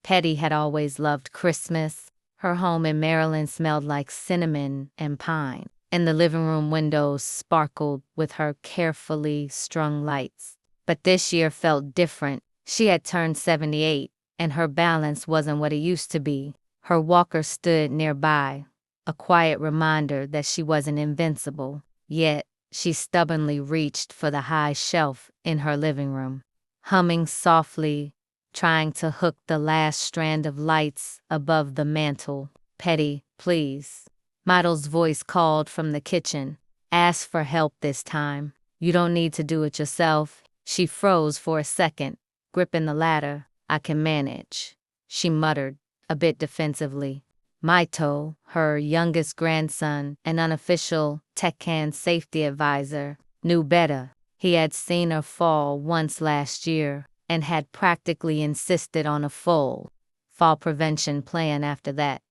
Petty had always loved Christmas. Her home in Maryland smelled like cinnamon and pine, and the living room windows sparkled with her carefully strung lights. But this year felt different. She had turned 78, and her balance wasn't what it used to be. Her walker stood nearby, a quiet reminder that she wasn't invincible. Yet, she stubbornly reached for the high shelf in her living room, humming softly, trying to hook the last strand of lights above the mantel. "Petty, please." Myrtle's voice called from the kitchen. "Ask for help this time. You don't need to do it yourself." She froze for a second, gripping the ladder. "I can manage," she muttered, a bit defensively. Maito, her youngest grandson, an unofficial Tekkan safety advisor, knew better. He had seen her fall once last year and had practically insisted on a full fall prevention plan after that.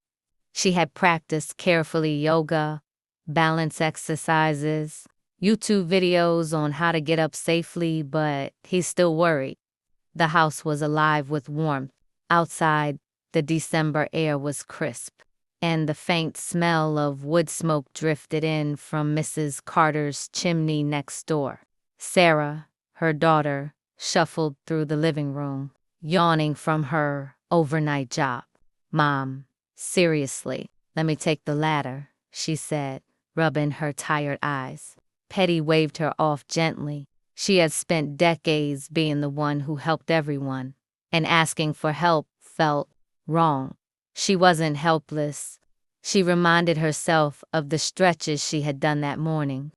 She had practiced carefully yoga, balance exercises, YouTube videos on how to get up safely, but he still worried. The house was alive with warmth. Outside, the December air was crisp, and the faint smell of wood smoke drifted in from Mrs. Carter's chimney next door. Sarah, her daughter, shuffled through the living room, yawning from her overnight job. "Mom, seriously, let me take the ladder," she said, rubbing her tired eyes. Petty waved her off gently. She had spent decades being the one who helped everyone, and asking for help felt wrong. She wasn't helpless. She reminded herself of the stretches she had done that morning,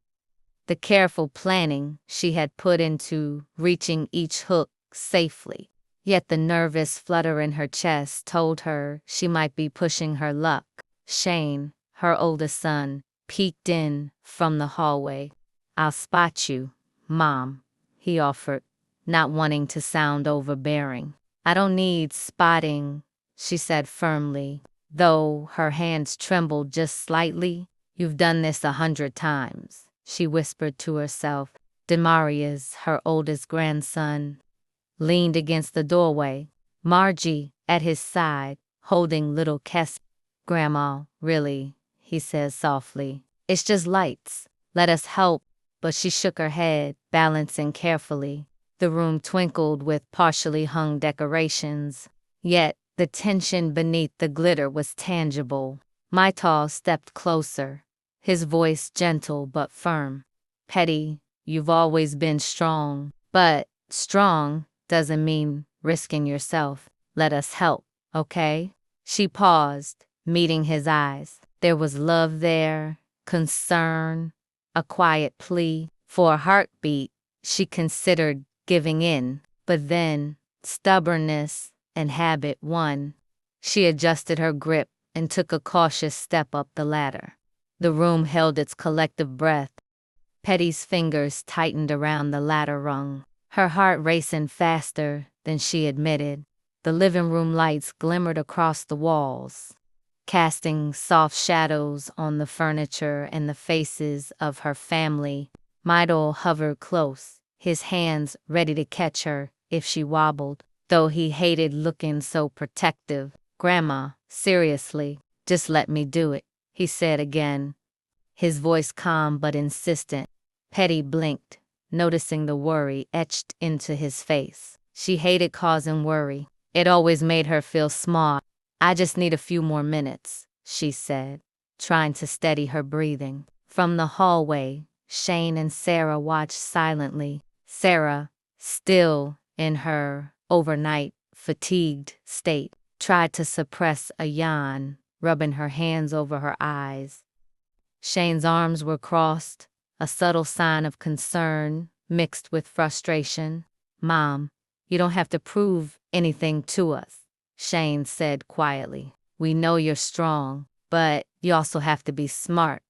the careful planning she had put into reaching each hook safely. Yet the nervous flutter in her chest told her she might be pushing her luck. Shane, her oldest son, peeked in from the hallway. "I'll spot you, Mom," he offered, not wanting to sound overbearing. "I don't need spotting," she said firmly, though her hands trembled just slightly. "You've done this 100 times," she whispered to herself. Demarius, her oldest grandson, leaned against the doorway, Margie at his side, holding little Kes. "Grandma, really," he said softly. "It's just lights. Let us help." But she shook her head, balancing carefully. The room twinkled with partially hung decorations, yet the tension beneath the glitter was tangible. Maital stepped closer, his voice gentle but firm. "Petty, you've always been strong, but strong doesn't mean risking yourself. Let us help, okay?" She paused, meeting his eyes. There was love there, concern, a quiet plea. For a heartbeat, she considered giving in, but then stubbornness and habit won. She adjusted her grip and took a cautious step up the ladder. The room held its collective breath. Petty's fingers tightened around the ladder rung, her heart racing faster than she admitted. The living room lights glimmered across the walls, casting soft shadows on the furniture and the faces of her family. Maito hovered close, his hands ready to catch her if she wobbled, though he hated looking so protective. "Grandma, seriously, just let me do it," he said again, his voice calm but insistent. Petty blinked, noticing the worry etched into his face. She hated causing worry. It always made her feel small. "I just need a few more minutes," she said, trying to steady her breathing. From the hallway, Shane and Sarah watched silently. Sarah, still in her overnight fatigued state, tried to suppress a yawn, rubbing her hands over her eyes. Shane's arms were crossed, a subtle sign of concern mixed with frustration. "Mom, you don't have to prove anything to us," Shane said quietly. "We know you're strong, but you also have to be smart."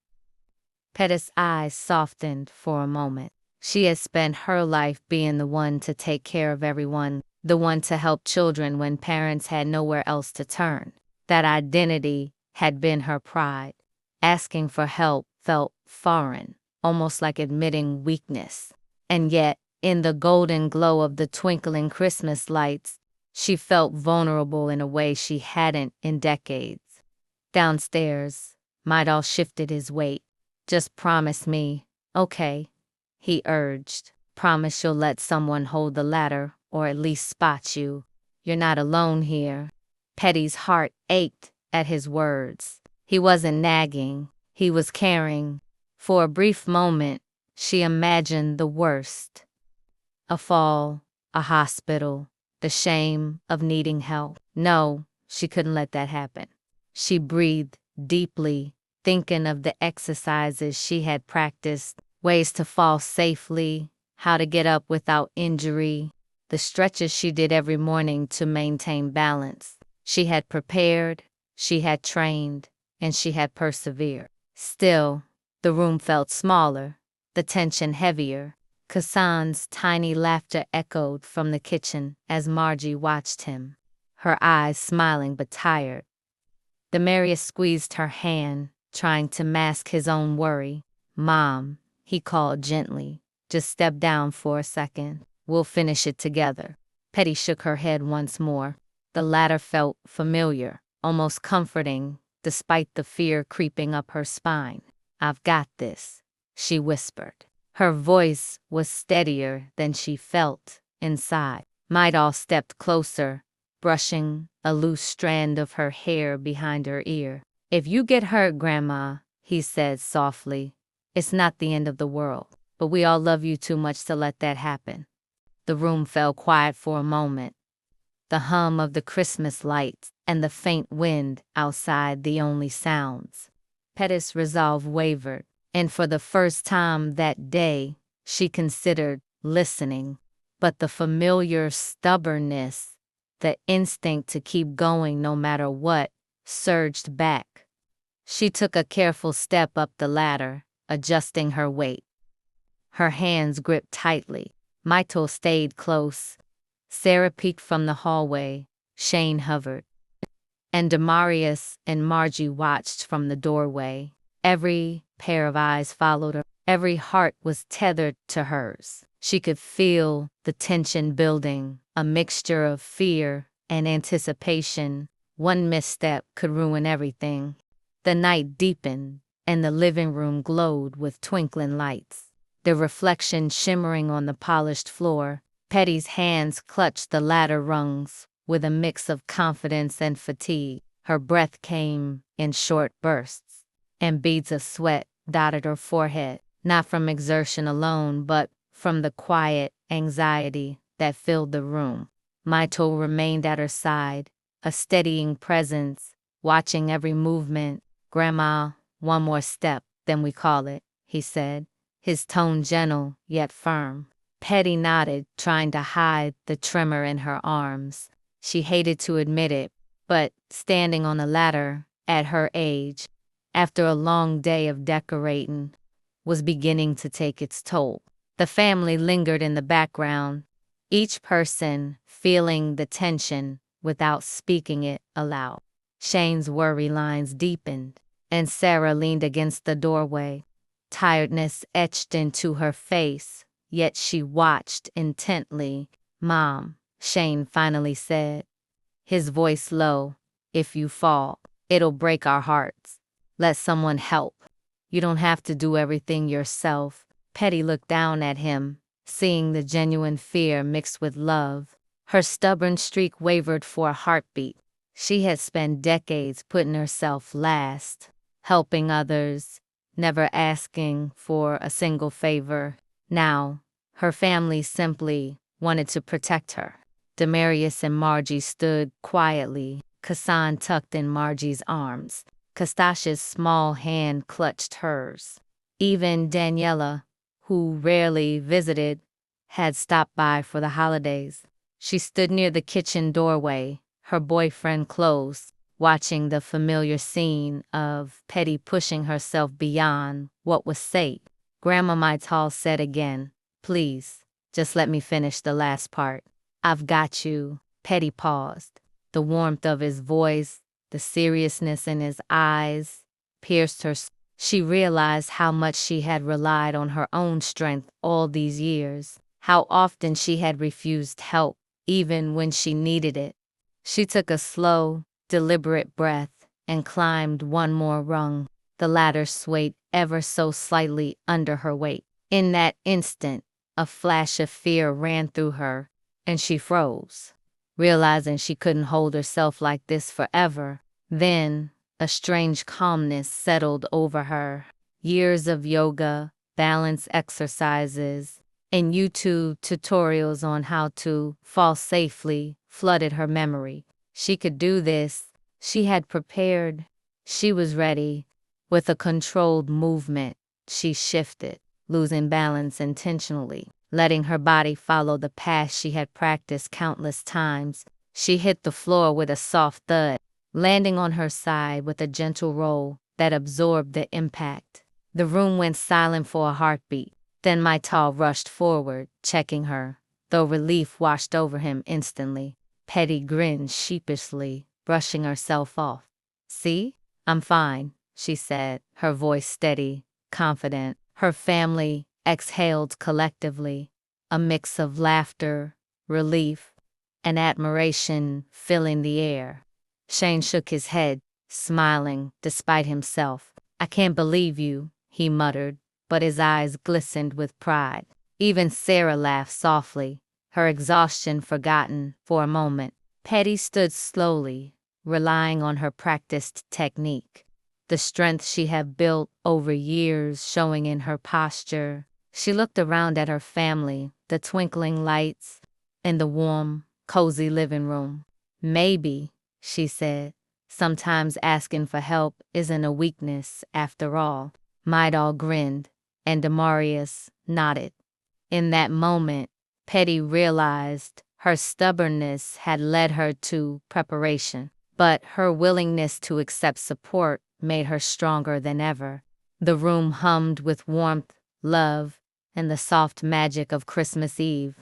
Petty's eyes softened for a moment. She had spent her life being the one to take care of everyone, the one to help children when parents had nowhere else to turn. That identity had been her pride. Asking for help felt foreign, almost like admitting weakness. And yet, in the golden glow of the twinkling Christmas lights, She felt vulnerable in a way she hadn't in decades. Downstairs, Midal shifted his weight. Just promise me, okay? He urged. Promise you'll let someone hold the ladder, or at least spot you. You're not alone here. Petty's heart ached at his words. He wasn't nagging, he was caring. For a brief moment, she imagined the worst. A fall, a hospital, the shame of needing help. No, she couldn't let that happen. She breathed deeply, thinking of the exercises she had practiced, ways to fall safely, how to get up without injury, the stretches she did every morning to maintain balance. She had prepared, she had trained, and she had persevered. Still, the room felt smaller, the tension heavier. Kassan's tiny laughter echoed from the kitchen as Margie watched him, her eyes smiling but tired. Demarius squeezed her hand, trying to mask his own worry. Mom, he called gently, just step down for a second. We'll finish it together. Petty shook her head once more. The latter felt familiar, almost comforting, despite the fear creeping up her spine. I've got this, she whispered. Her voice was steadier than she felt inside. Midal stepped closer, brushing a loose strand of her hair behind her ear. If you get hurt, Grandma, he said softly, it's not the end of the world, but we all love you too much to let that happen. The room fell quiet for a moment. The hum of the Christmas lights and the faint wind outside the only sounds. Petty's resolve wavered, and for the first time that day, she considered listening. But the familiar stubbornness, the instinct to keep going no matter what, surged back. She took a careful step up the ladder, adjusting her weight. Her hands gripped tightly. Mito stayed close. Sarah peeked from the hallway. Shane hovered. And Demarius and Margie watched from the doorway. Every pair of eyes followed her. Every heart was tethered to hers. She could feel the tension building, a mixture of fear and anticipation. One misstep could ruin everything. The night deepened, and the living room glowed with twinkling lights. Their reflection shimmering on the polished floor. Petty's hands clutched the ladder rungs with a mix of confidence and fatigue. Her breath came in short bursts, and beads of sweat dotted her forehead, not from exertion alone, but from the quiet anxiety that filled the room. Mito remained at her side, a steadying presence, watching every movement. Grandma, one more step, then we call it, he said, his tone gentle yet firm. Petty nodded, trying to hide the tremor in her arms. She hated to admit it, but standing on the ladder, at her age, after a long day of decorating, was beginning to take its toll. The family lingered in the background, each person feeling the tension without speaking it aloud. Shane's worry lines deepened, and Sarah leaned against the doorway. Tiredness etched into her face, yet she watched intently. Mom, Shane finally said, his voice low, if you fall, it'll break our hearts. Let someone help. You don't have to do everything yourself. Petty looked down at him, seeing the genuine fear mixed with love. Her stubborn streak wavered for a heartbeat. She had spent decades putting herself last, helping others, never asking for a single favor. Now, her family simply wanted to protect her. Demarius and Margie stood quietly, Kassan tucked in Margie's arms. Kastash's small hand clutched hers. Even Daniela, who rarely visited, had stopped by for the holidays. She stood near the kitchen doorway, her boyfriend close, watching the familiar scene of Petty pushing herself beyond what was safe. Grandma Maital said again, please, just let me finish the last part. I've got you. Petty paused. The warmth of his voice, the seriousness in his eyes, pierced her. She realized how much she had relied on her own strength all these years, how often she had refused help, even when she needed it. She took a slow, deliberate breath and climbed one more rung. The ladder swayed ever so slightly under her weight. In that instant, a flash of fear ran through her, and she froze, realizing she couldn't hold herself like this forever. Then, a strange calmness settled over her. Years of yoga, balance exercises, and YouTube tutorials on how to fall safely flooded her memory. She could do this. She had prepared. She was ready. With a controlled movement, she shifted, losing balance intentionally, letting her body follow the path she had practiced countless times. She hit the floor with a soft thud, landing on her side with a gentle roll that absorbed the impact. The room went silent for a heartbeat. Then Maital rushed forward, checking her, though relief washed over him instantly. Petty grinned sheepishly, brushing herself off. "See? I'm fine," she said, her voice steady, confident. Her family exhaled collectively, a mix of laughter, relief, and admiration filling the air. Shane shook his head, smiling despite himself. "I can't believe you," he muttered, but his eyes glistened with pride. Even Sarah laughed softly, her exhaustion forgotten for a moment. Petty stood slowly, relying on her practiced technique, the strength she had built over years showing in her posture. She looked around at her family, the twinkling lights, and the warm, cozy living room. "Maybe," she said, "sometimes asking for help isn't a weakness after all." Midal grinned, and Demarius nodded. In that moment, Petty realized her stubbornness had led her to preparation, but her willingness to accept support made her stronger than ever. The room hummed with warmth, love, and the soft magic of Christmas Eve.